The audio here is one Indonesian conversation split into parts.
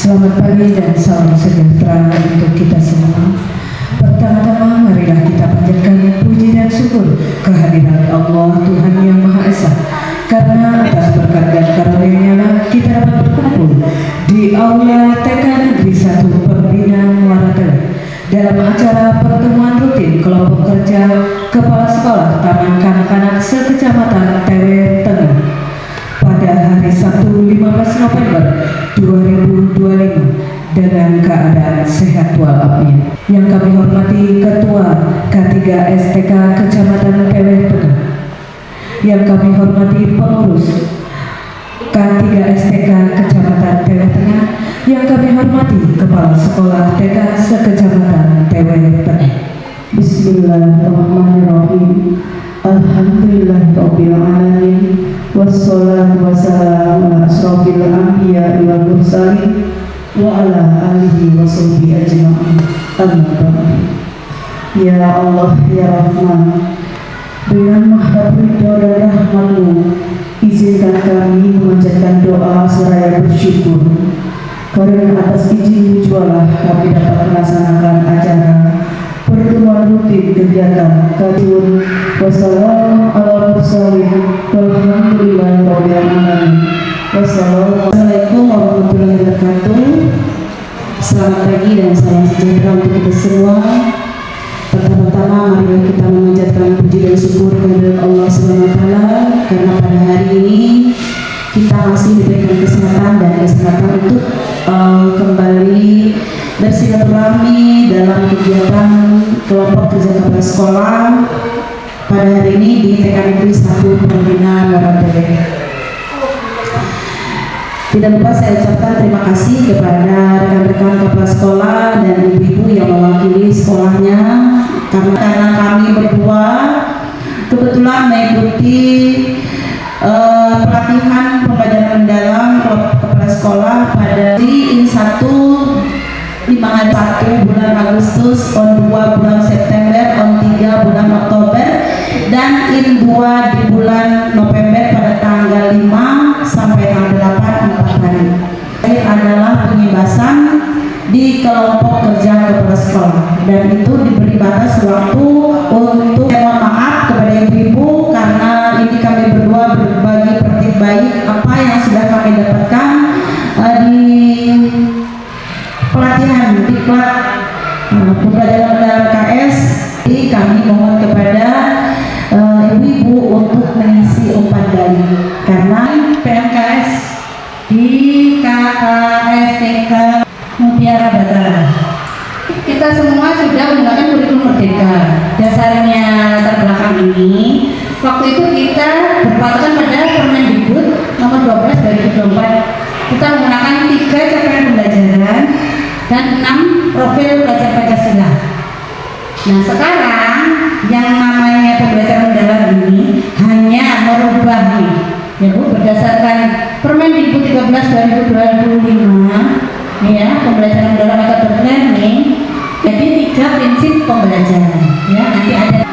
Selamat pagi dan salam sejahtera untuk kita semua. Pertama-tama marilah kita panjatkan puji dan syukur kehadirat Allah Tuhan Yang Maha Esa, karena atas berkat dan karunia-Nya lah kita dapat berkumpul di aula TK Negeri 1 Perbina Muara Teluk dalam acara pertemuan rutin kelompok kerja Kepala Sekolah Taman Kanak-kanak se-Kecamatan Tewe Tengah pada hari Sabtu 15 November 2025 dengan keadaan sehat walafiat. Yang kami hormati Ketua K3 STK Kecamatan Tewe Tengah, yang kami hormati pengurus K3 STK Kecamatan Tewe Tengah, yang kami hormati Kepala Sekolah TK se-Kecamatan Tewe Tengah. Bismillahirrahmanirrahim. Alhamdulillahirabbil alamin. Wassalatu wassalamu ala asrofil anbiya'i wal mursalin wa ala alihi wa sahbihi ajma'in. Amma ba'du. Ya Allah ya Rahman, dengan mahab ridho dan rahmat-Mu, izinkan kami memanjatkan doa seraya bersyukur karena atas izin jualah kami dapat melaksanakan acara pertemuan rutin kegiatan Kadun. Wassalamu ala mursalin walhamdulillahirabbil alamin. Wassalamualaikum warahmatullahi wabarakatuh. Selamat pagi dan salam sejahtera untuk kita semua. Pertama-tama marilah kita memanjatkan puji dan syukur kepada Allah SWT, karena pada hari ini kita masih diberikan kesehatan dan kesempatan untuk kembali bersilaturahmi dalam kegiatan kelompok kerja kepala sekolah pada hari ini di TK Negeri 1 Perbina Muara Teluk. Tidak lupa saya ucapkan terima kasih kepada rekan-rekan kepala sekolah dan ibu-ibu yang mewakili sekolahnya, karena kami berdua kebetulan mengikuti pelatihan pembelajaran mendalam kepala sekolah pada ini 5 hari 1 bulan Agustus, on 2 bulan September, on 3 bulan Oktober, dan in 2 di bulan November pada tanggal 5 sampai tanggal 8 4 hari. Ini adalah pengibasan di kelompok kerja kepala sekolah, dan itu diberi batas waktu untuk mohon maaf kepada ibu-ibu karena ini kami berdua berbagi praktik baik apa yang sudah kami dapatkan di pelatihan diklat pembelajaran dalam KS. Jadi kami mohon kepada ibu-ibu untuk mengisi umpan gali, karena PMKS di KKSTK Mutiara Batara kita semua sudah menggunakan kurikulum merdeka. Dasarnya latar belakang ini, waktu itu kita berpatokan pada Permendikbud nomor 12 2024. Kita menggunakan 3 capaian pembelajaran dan 6 profil belajar Pancasila. Nah sekarang yang namanya pembelajaran mendalam ini hanya merubah nih, ya Bu, berdasarkan Permendikbud 13 2025 ya, pembelajaran mendalam metode learning. Jadi 3 prinsip pembelajaran ya, nanti ada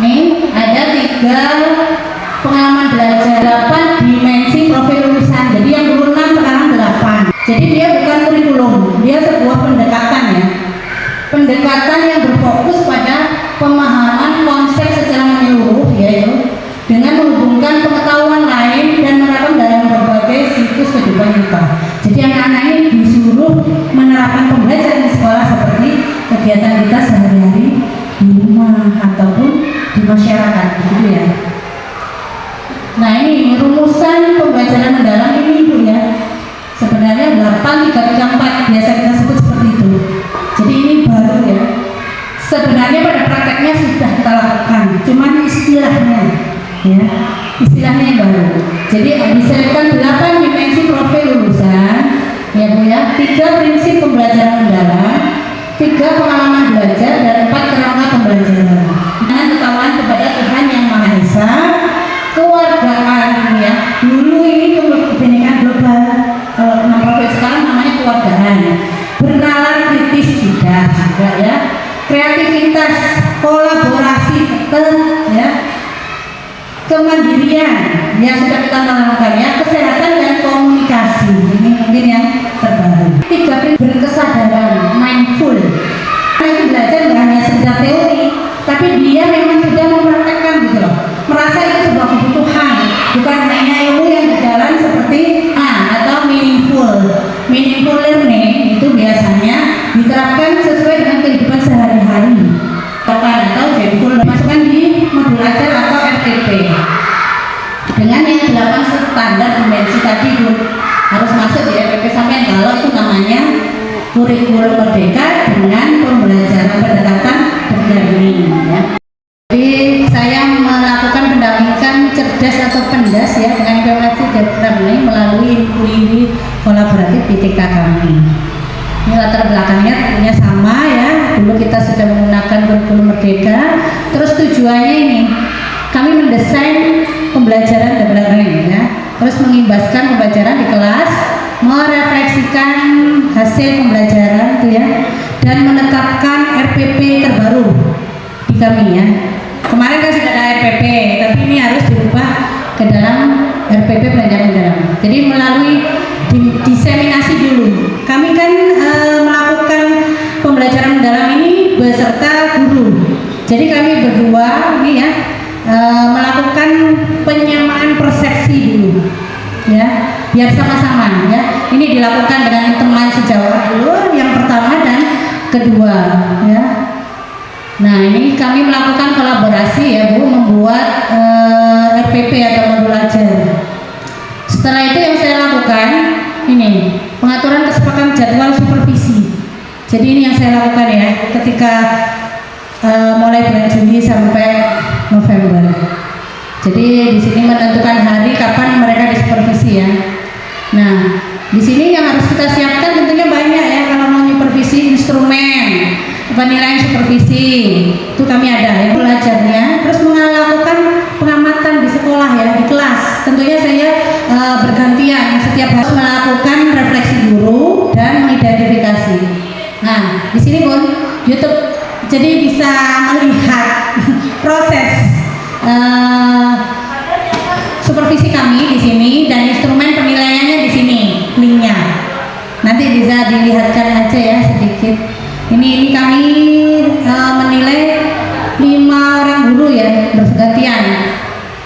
nih, ada 3 pengalaman belajar, 8 dimensi profil lulusan. Jadi yang dulu 6 sekarang 8. Jadi dia bukan kurikulum, dia sebuah pendekatan ya, pendekatan yang berfokus pada pemahaman konsep secara menyeluruh, yaitu dengan menghubungkan pengetahuan lain dan menerapkan dalam berbagai siklus kehidupan kita. Jadi anak-anak ini disuruh menerapkan pembelajaran di sekolah seperti kegiatan kita sehari-hari di rumah ataupun di masyarakat, gitu ya. Nah ini rumusan pembelajaran mendalam ini Bu ya, sebenarnya 8, 3, 3, 4 biasa kita sebut seperti itu. Jadi ini baru ya, sebenarnya pada prakteknya sudah kita lakukan, cuman istilahnya ya, istilahnya yang baru. Jadi diselipkan 8 dimensi profil lulusan ya Bu ya, 3 prinsip pembelajaran mendalam, 3 pengalaman belajar, dan 4 kerangka pembelajaran dengan ketahuan kepada Tuhan Yang Maha Esa, kewargaan ya. Dulu ini kebinekaan global, kalau 6 profil sekarang namanya kewargaan, bernalar kritis juga ya, kreativitas, kolaborasi, ya, kemandirian yang sudah kita tanamkan ya, kesehatan dan komunikasi. Ini mungkin yang terbaru. tadi Bu, harus masuk di RPP sampean kalau itu namanya kurikulum merdeka dengan pembelajaran pendekatan pendamping ya. Jadi saya melakukan pendampingan cerdas atau pendas ya dengan implementasi program ini melalui inklusi kolaboratif di TK kami. Ini latar belakangnya tentunya sama ya. Dulu kita sudah menggunakan kurikulum merdeka. Terus tujuannya ini kami mendesain pembelajaran double learning ya. Terus mengimbaskan pembelajaran di kelas, merefleksikan hasil pembelajaran itu ya, dan menetapkan RPP terbaru di kami ya. Kemarin kan sudah ada RPP, tapi ini harus dirubah ke dalam RPP pelajaran mendalam. Jadi melalui diseminasi dulu. Kami kan melakukan pembelajaran mendalam ini beserta guru. Jadi kami berdua ini ya melakukan penyamaan persepsi dulu, ya, biar sama-sama ya. Ini dilakukan dengan teman sejawat dulu, yang pertama dan kedua, ya. Nah ini kami melakukan kolaborasi ya Bu, membuat RPP atau modul ajar. Setelah itu yang saya lakukan ini pengaturan kesepakatan jadwal supervisi. Jadi ini yang saya lakukan ya ketika mulai bulan Juni sampai November. Jadi di sini menentukan hari kapan mereka disupervisi ya. Nah di sini yang harus kita siapkan tentunya banyak ya kalau mau supervisi, instrumen penilaian supervisi itu kami ada ya belajarnya, terus melakukan pengamatan di sekolah ya di kelas. Tentunya saya bergantian setiap harus melakukan refleksi guru dan mengidentifikasi. Nah di sini Bun YouTube jadi bisa melihat proses supervisi kami di sini dan instrumen penilaiannya di sini linknya. Nanti bisa dilihatkan aja ya sedikit. Ini kami menilai 5 orang guru ya bergantian.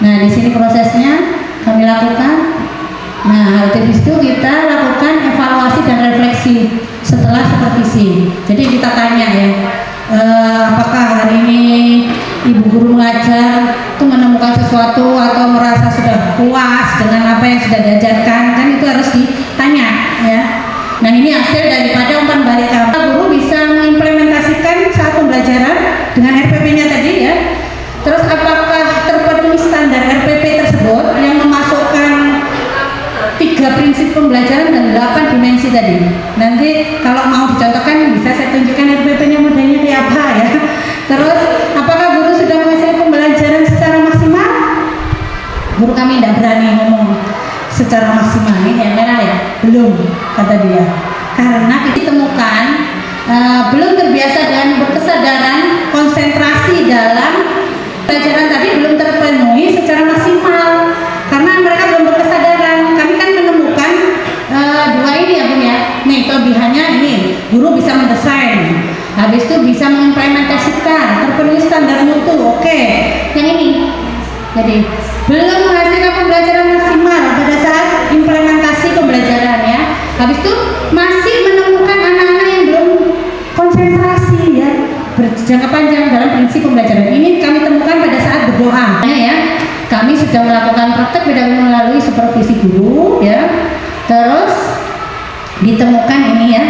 Nah di sini prosesnya kami lakukan. Nah habis itu kita lakukan evaluasi dan refleksi setelah supervisi. Jadi kita tanya ya. Apakah hari ini ibu guru mengajar itu menemukan sesuatu atau merasa sudah puas dengan apa yang sudah diajarkan, kan itu harus ditanya ya. Nah ini hasil daripada umpan balik guru bisa mengimplementasikan saat pembelajaran dengan RPP-nya tadi ya. Terus apakah terpenuhi standar RPP tersebut yang memasukkan 3 prinsip pembelajaran dan 8 dimensi tadi. Nanti kalau mau dicontohkan bisa saya tunjukkan RPP-nya modelnya kayak apa ya. Terus apakah guru sudah menghasilkan pembelajaran secara maksimal? Guru kami tidak berani ngomong secara maksimal, ini yang merah ya, belum kata dia. Karena kita temukan belum terbiasa dan berkesadaran konsentrasi dalam pelajaran tadi belum terpenuhi secara maksimal. Karena mereka belum berkesadaran. Kami kan menemukan 2 ini ya Bun ya. Nih kelebihannya ini, guru bisa mendesain, habis itu bisa mengimplementasikan, terpenuhi standar mutu. Oke. Yang ini. Jadi belum menghasilkan pembelajaran maksimal pada saat implementasi pembelajaran ya. Habis itu masih menemukan anak-anak yang belum konsentrasi ya berjangka panjang dalam prinsip pembelajaran. Ini kami temukan pada saat berdoa ya. Kami sudah melakukan praktek melalui supervisi guru ya. Terus ditemukan ini ya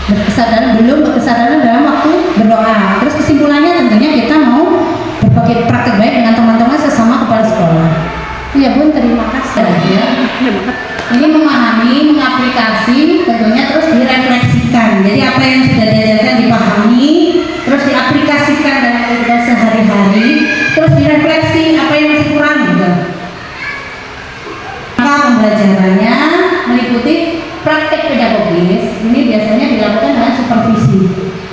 berkesadaran belum berkesadaran dalam waktu berdoa. Terus kesimpulannya tentunya kita mau berbagi praktek baik dengan teman-teman sesama kepala sekolah. Ya Bun, terima kasih ya. Ini memahami, mengaplikasi, tentunya terus direfleksikan. Jadi apa yang sudah diajarkan dipahami, terus diaplikasikan dalam kehidupan sehari-hari, terus direfleksi apa yang masih kurang juga. Maka pembelajarannya meliputi praktek pedagogis. Ini biasanya dilakukan dengan supervisi.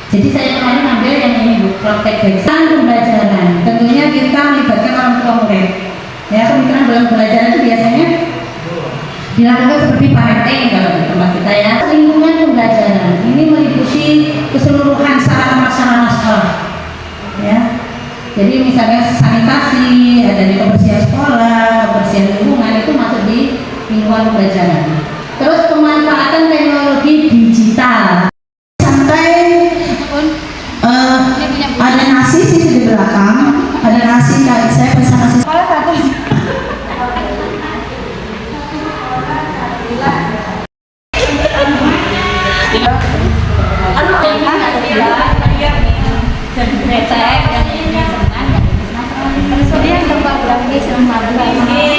Jadi saya kemarin ambil yang ini praktek bagian pembelajaran. Tentunya kita melibatkan orang tua murid. Ya, kemungkinan dalam pembelajaran itu biasanya dilakukan seperti parenting kalau di tempat kita ya. Lingkungan pembelajaran ini meliputi keseluruhan sarana sekolah. Ya. Jadi misalnya sanitasi, ada di kebersihan sekolah, kebersihan lingkungan itu masuk di lingkungan pembelajaran. Terus pemanfaatan teknologi digital. Sampai ada nasi sih di belakang, ada nasi kayak saya pesan nasi. becek yang ini senang terus kemudian tempat lagi sama